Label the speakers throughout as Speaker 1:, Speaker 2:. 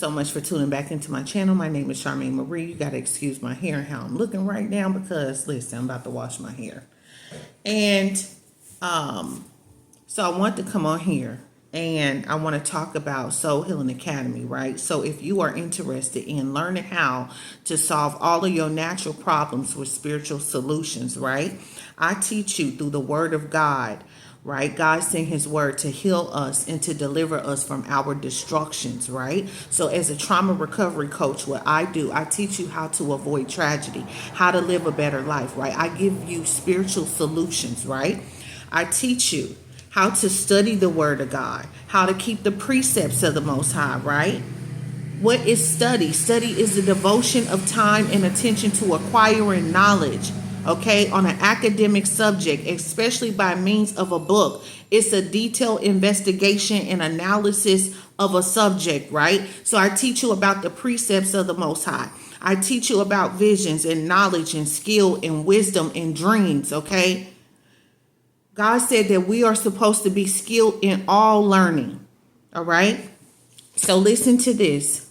Speaker 1: So much for tuning back into my channel. My name is Charmaine Marie. You got to excuse my hair and how I'm looking right now because, listen, I'm about to wash my hair. And so I want to come on here and I want to talk about Soul Healing Academy, right? So if you are interested in learning how to solve all of your natural problems with spiritual solutions, right? I teach you through the Word of God, right? God sent his word to heal us and to deliver us from our destructions, right? So as a trauma recovery coach, what I do, I teach you how to avoid tragedy, how to live a better life, right? I give you spiritual solutions, right? I teach you how to study the word of God, how to keep the precepts of the Most High, right? What is study? Study is the devotion of time and attention to acquiring knowledge, okay, on an academic subject, especially by means of a book. It's a detailed investigation and analysis of a subject, right? So I teach you about the precepts of the Most High. I teach you about visions and knowledge and skill and wisdom and dreams, okay? God said that we are supposed to be skilled in all learning, all right? So listen to this.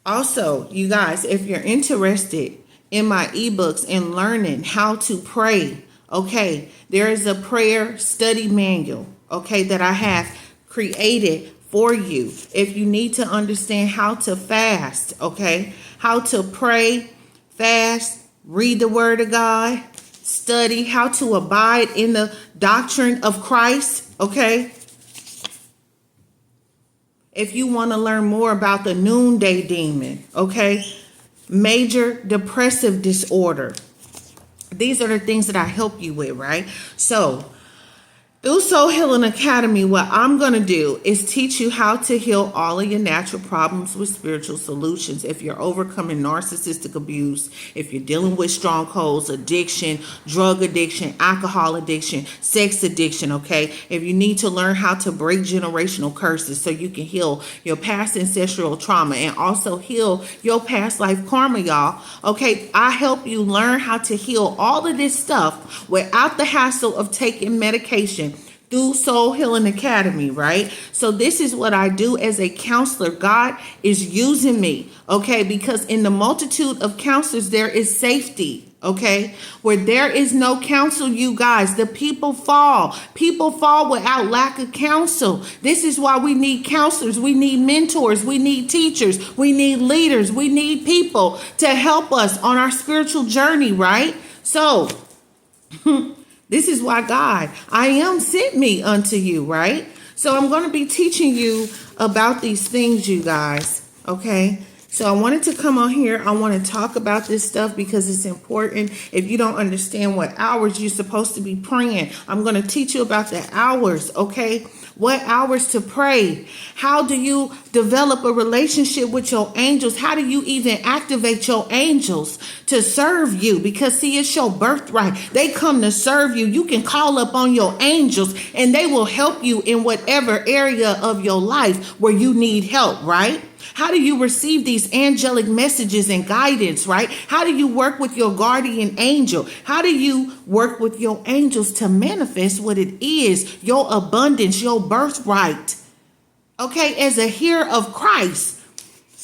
Speaker 1: Also, you guys, if you're interested in my ebooks and learning how to pray, okay, there is a prayer study manual, okay, that I have created for you. If you need to understand how to fast, okay, how to pray, fast, read the word of God, study how to abide in the doctrine of Christ, okay? If you want to learn more about the noonday demon, okay, major depressive disorder, these are the things that I help you with, right? So through Soul Healing Academy, what I'm going to do is teach you how to heal all of your natural problems with spiritual solutions. If you're overcoming narcissistic abuse, if you're dealing with strongholds, addiction, drug addiction, alcohol addiction, sex addiction, okay? If you need to learn how to break generational curses so you can heal your past ancestral trauma and also heal your past life karma, y'all, okay? I help you learn how to heal all of this stuff without the hassle of taking medication through Soul Healing Academy, right? So this is what I do as a counselor. God is using me, okay? Because in the multitude of counselors, there is safety, okay? Where there is no counsel, you guys, the people fall. People fall without lack of counsel. This is why we need counselors. We need mentors. We need teachers. We need leaders. We need people to help us on our spiritual journey, right? So this is why God, I am sent me unto you, right? So I'm going to be teaching you about these things, you guys, okay? So I wanted to come on here. I want to talk about this stuff because it's important. If you don't understand what hours you're supposed to be praying, I'm going to teach you about the hours, okay? What hours to pray? How do you develop a relationship with your angels? How do you even activate your angels to serve you? Because see, it's your birthright. They come to serve you. You can call up on your angels and they will help you in whatever area of your life where you need help, right? How do you receive these angelic messages and guidance, right? How do you work with your guardian angel? How do you work with your angels to manifest what it is, your abundance, your birthright? Okay, as a hearer of Christ,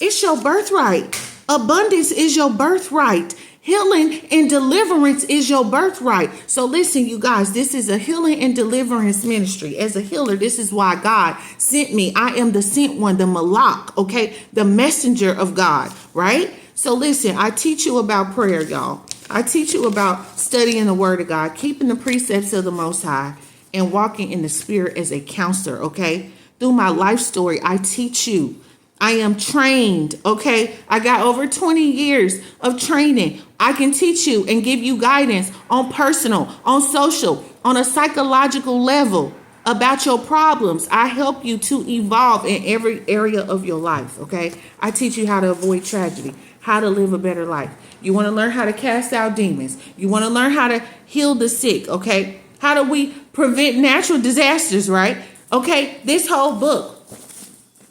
Speaker 1: it's your birthright. Abundance is your birthright. Healing and deliverance is your birthright. So listen, you guys, this is a healing and deliverance ministry. As a healer, this is why God sent me. I am the sent one, the Malak, okay? The messenger of God, right? So listen, I teach you about prayer, y'all. I teach you about studying the word of God, keeping the precepts of the Most High, and walking in the spirit as a counselor, okay? Through my life story, I teach you. I am trained, okay? I got over 20 years of training. I can teach you and give you guidance on personal, on social, on a psychological level about your problems. I help you to evolve in every area of your life, okay? I teach you how to avoid tragedy, how to live a better life. You want to learn how to cast out demons. You want to learn how to heal the sick, okay? How do we prevent natural disasters, right? Okay, this whole book,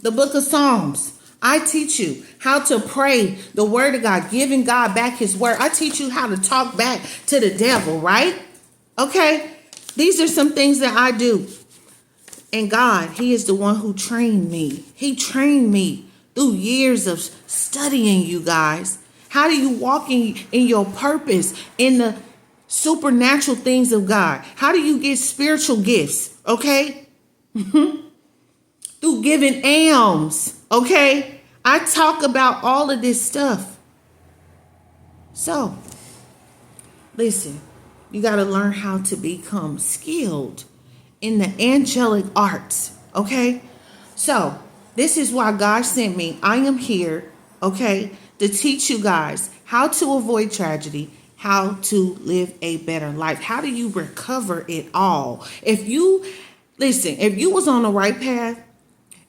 Speaker 1: the book of Psalms, I teach you how to pray the word of God, giving God back his word. I teach you how to talk back to the devil, right? Okay, these are some things that I do. And God, he is the one who trained me. He trained me through years of studying, you guys. How do you walk in your purpose, in the supernatural things of God? How do you get spiritual gifts? Okay? Through giving alms. Okay? I talk about all of this stuff. So, listen, you got to learn how to become skilled in the angelic arts. Okay? So, this is why God sent me. I am here, okay, to teach you guys how to avoid tragedy, how to live a better life. How do you recover it all? If you was on the right path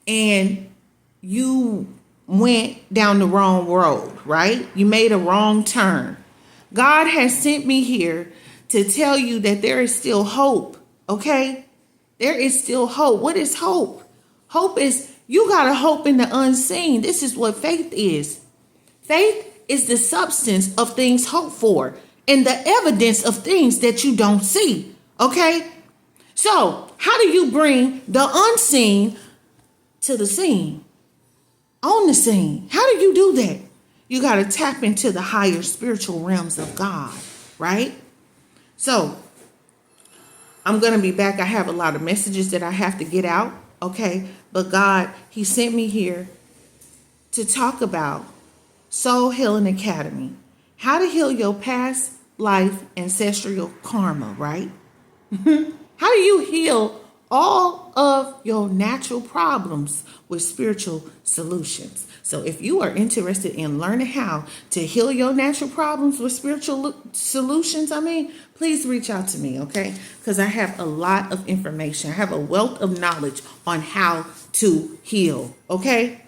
Speaker 1: and you went down the wrong road, right? You made a wrong turn. God has sent me here to tell you that there is still hope, okay? There is still hope. What is hope? Hope is, you got to hope in the unseen. This is what faith is. Faith is the substance of things hoped for and the evidence of things that you don't see. Okay? So, how do you bring the unseen to the scene? On the scene. How do you do that? You got to tap into the higher spiritual realms of God, right? So, I'm going to be back. I have a lot of messages that I have to get out. Okay, but God, He sent me here to talk about Soul Healing Academy. How to heal your past life ancestral karma, right? How do you heal all of your natural problems with spiritual solutions? So if you are interested in learning how to heal your natural problems with spiritual solutions, please reach out to me, okay? Because I have a lot of information. I have a wealth of knowledge on how to heal, okay?